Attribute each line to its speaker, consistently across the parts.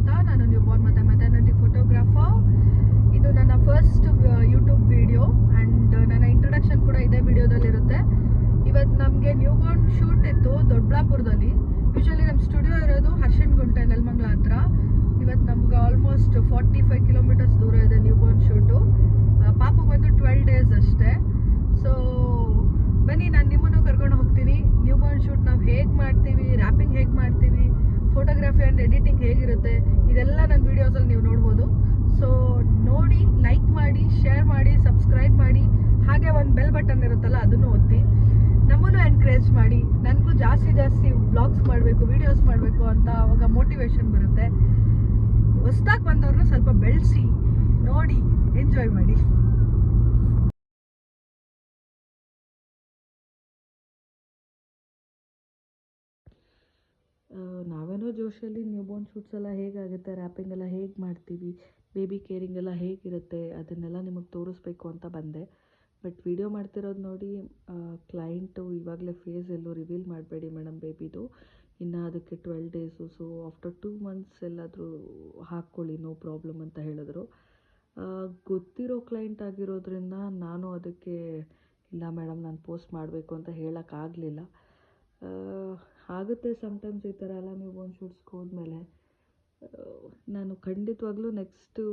Speaker 1: ಅಂತ. ನಾನು ನ್ಯೂಬೋರ್ನ್ ಮತ್ತು ಮೆಟರ್ನಿಟಿ ಫೋಟೋಗ್ರಾಫರ್. ಇದು ನನ್ನ ಫಸ್ಟ್ ಯೂಟ್ಯೂಬ್ ವಿಡಿಯೋ ಆ್ಯಂಡ್ ನನ್ನ ಇಂಟ್ರೊಡಕ್ಷನ್ ಕೂಡ ಇದೇ ವಿಡಿಯೋದಲ್ಲಿರುತ್ತೆ. ಇವತ್ತು ನಮಗೆ ನ್ಯೂಬೋರ್ನ್ ಶೂಟ್ ಇತ್ತು ದೊಡ್ಡಬಳ್ಳಾಪುರದಲ್ಲಿ. ಯೂಶಲಿ ನಮ್ಮ ಸ್ಟುಡಿಯೋ ಇರೋದು ಹರ್ಷನ್ಗುಂಟೆ ನೆಲಮಂಗಲ ಹತ್ರ. ಇವತ್ತು ನಮ್ಗೆ ಆಲ್ಮೋಸ್ಟ್ 45 ಕಿಲೋಮೀಟರ್ಸ್ ದೂರ ಇದೆ ನ್ಯೂಬೋರ್ನ್ ಶೂಟು. ಪಾಪು ಬಂದು 12 ಡೇಸ್ ಅಷ್ಟೇ. ಸೊ ಬನ್ನಿ, ನಾನು ನಿಮ್ಮನ್ನು ಕರ್ಕೊಂಡು ಹೋಗ್ತೀನಿ. ನ್ಯೂಬೋರ್ನ್ ಶೂಟ್ ನಾವು ಹೇಗೆ ಮಾಡ್ತೀವಿ, ರ್ಯಾಪಿಂಗ್ ಹೇಗೆ ಮಾಡ್ತೀವಿ, ಫೋಟೋಗ್ರಫಿ ಆ್ಯಂಡ್ ಎಡಿಟಿಂಗ್ ಹೇಗಿರುತ್ತೆ, ಇದೆಲ್ಲ ನನ್ನ ವೀಡಿಯೋಸಲ್ಲಿ ನೀವು ನೋಡ್ಬೋದು. ಸೊ ನೋಡಿ, ಲೈಕ್ ಮಾಡಿ, ಶೇರ್ ಮಾಡಿ, ಸಬ್ಸ್ಕ್ರೈಬ್ ಮಾಡಿ, ಹಾಗೆ ಒಂದು ಬೆಲ್ ಬಟನ್ ಇರುತ್ತಲ್ಲ ಅದನ್ನು ಒತ್ತಿ ನಮ್ಮನ್ನು ಎನ್ಕರೇಜ್ ಮಾಡಿ. ನನಗೂ ಜಾಸ್ತಿ ವ್ಲಾಗ್ಸ್ ಮಾಡಬೇಕು, ವೀಡಿಯೋಸ್ ಮಾಡಬೇಕು ಅಂತ ಅವಾಗ ಮೋಟಿವೇಶನ್ ಬರುತ್ತೆ. ಹೊಸ್ದಾಗಿ ಬಂದವ್ರನ್ನ ಸ್ವಲ್ಪ ಬೆಳೆಸಿ, ನೋಡಿ, ಎಂಜಾಯ್ ಮಾಡಿ. ನಾವೇನೋ ಜೋಶಲ್ಲಿ ನ್ಯೂಬೋರ್ನ್ ಶೂಟ್ಸ್ ಎಲ್ಲ ಹೇಗಾಗುತ್ತೆ, ರ್ಯಾಪಿಂಗ್ ಎಲ್ಲ ಹೇಗೆ ಮಾಡ್ತೀವಿ, ಬೇಬಿ ಕೇರಿಂಗ್ ಎಲ್ಲ ಹೇಗಿರುತ್ತೆ ಅದನ್ನೆಲ್ಲ ನಿಮಗೆ ತೋರಿಸ್ಬೇಕು ಅಂತ ಬಂದೆ. ಬಟ್ ವಿಡಿಯೋ ಮಾಡ್ತಿರೋದು ನೋಡಿ, ಕ್ಲೈಂಟು ಇವಾಗಲೇ ಫೇಸ್ ಎಲ್ಲೂ ರಿವೀಲ್ ಮಾಡಬೇಡಿ ಮೇಡಮ್ ಬೇಬಿದು, ಇನ್ನು ಅದಕ್ಕೆ 12 ಡೇಸು, ಸೊ ಆಫ್ಟರ್ 2 ಮಂತ್ಸ್ ಎಲ್ಲಾದರೂ ಹಾಕ್ಕೊಳ್ಳಿ, ನೋ ಪ್ರಾಬ್ಲಮ್ ಅಂತ ಹೇಳಿದ್ರು. ಗೊತ್ತಿರೋ ಕ್ಲೈಂಟ್ ಆಗಿರೋದ್ರಿಂದ ನಾನು ಅದಕ್ಕೆ ಇಲ್ಲ ಮೇಡಮ್ ನಾನು ಪೋಸ್ಟ್ ಮಾಡಬೇಕು ಅಂತ ಹೇಳೋಕ್ಕಾಗಲಿಲ್ಲ. ಆಗುತ್ತೆ ಸಮ್ಟೈಮ್ಸ್ ಈ ಥರ ಎಲ್ಲ. ನ್ಯೂಬೋರ್ನ್ ಶೂಟ್ಸ್ಗೆ ಹೋದ್ಮೇಲೆ ನಾನು ಖಂಡಿತವಾಗ್ಲೂ ನೆಕ್ಸ್ಟು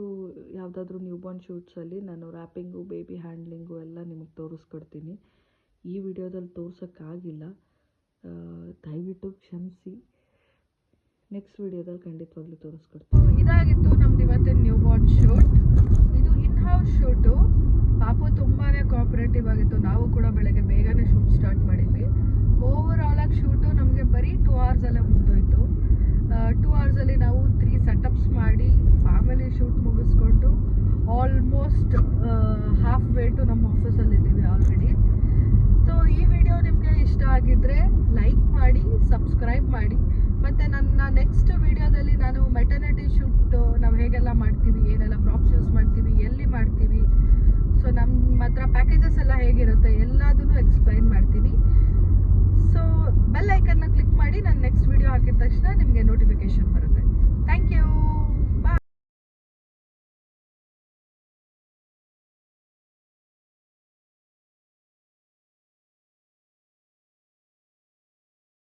Speaker 1: ಯಾವುದಾದ್ರೂ ನ್ಯೂಬೋರ್ನ್ ಶೂಟ್ಸಲ್ಲಿ ನಾನು ರ್ಯಾಪಿಂಗು, ಬೇಬಿ ಹ್ಯಾಂಡ್ಲಿಂಗು ಎಲ್ಲ ನಿಮಗೆ ತೋರಿಸ್ಕೊಡ್ತೀನಿ. ಈ ವಿಡಿಯೋದಲ್ಲಿ ತೋರ್ಸೋಕ್ಕಾಗಿಲ್ಲ, ದಯವಿಟ್ಟು ಕ್ಷಮಿಸಿ. ನೆಕ್ಸ್ಟ್ ವಿಡಿಯೋದಲ್ಲಿ ಖಂಡಿತವಾಗ್ಲೂ ತೋರಿಸ್ಕೊಡ್ತೀನಿ. ಇದಾಗಿತ್ತು ನಮ್ದು ಇವತ್ತಿನ ನ್ಯೂಬೋರ್ನ್ ಶೂಟ್. ಇದು ಇನ್ ಹೌಸ್ ಶೂಟು. ಪಾಪು ತುಂಬಾ ಕೋಆಪರೇಟಿವ್ ಆಗಿತ್ತು. ನಾವು ಕೂಡ ಬೆಳಗ್ಗೆ ಬೇಗನೆ ಶೂಟ್ ಸ್ಟಾರ್ಟ್ ಮಾಡಿದ್ವಿ. ಓವರ್ ಆಲಾಗಿ ಶೂಟು ನಮಗೆ ಬರೀ 2 ಅವರ್ಸಲ್ಲೇ ಮುಗಿದೋಯ್ತು. 2 ಅವರ್ಸಲ್ಲಿ ನಾವು 3 ಸೆಟಪ್ಸ್ ಮಾಡಿ ಫ್ಯಾಮಿಲಿ ಶೂಟ್ ಮುಗಿಸ್ಕೊಂಡು ಆಲ್ಮೋಸ್ಟ್ ಹಾಫ್ ವೇ ಟು ನಮ್ಮ ಆಫೀಸಲ್ಲಿದ್ದೀವಿ ಆಲ್ರೆಡಿ. ಸೊ ಈ ವಿಡಿಯೋ ನಿಮಗೆ ಇಷ್ಟ ಆಗಿದ್ದರೆ ಲೈಕ್ ಮಾಡಿ, ಸಬ್ಸ್ಕ್ರೈಬ್ ಮಾಡಿ. ಮತ್ತು ನನ್ನ ನೆಕ್ಸ್ಟ್ ವಿಡಿಯೋದಲ್ಲಿ ನಾನು ಮೆಟರ್ನಿಟಿ ಶೂಟ್ ನಾವು ಹೇಗೆಲ್ಲ ಮಾಡ್ತೀವಿ, ಏನೆಲ್ಲ ಪ್ರಾಪ್ಸ್ ಯೂಸ್ ಮಾಡ್ತೀವಿ, ಎಲ್ಲಿ ಮಾಡ್ತೀವಿ, ಸೊ ನಮ್ಮ ಹತ್ರ ಪ್ಯಾಕೇಜಸ್ ಎಲ್ಲ ಹೇಗಿರುತ್ತೆ ಎಲ್ಲದನ್ನು ಎಕ್ಸ್ಪ್ಲೈನ್ ಮಾಡ್ತೀನಿ. ಸೊ ಬೆಲ್ ಐಕನ್ನ ಕ್ಲಿಕ್ ಮಾಡಿ, ನಾನು ನೆಕ್ಸ್ಟ್ ವಿಡಿಯೋ ಹಾಕಿದ ತಕ್ಷಣ ನಿಮಗೆ ನೋಟಿಫಿಕೇಶನ್ ಬರುತ್ತೆ.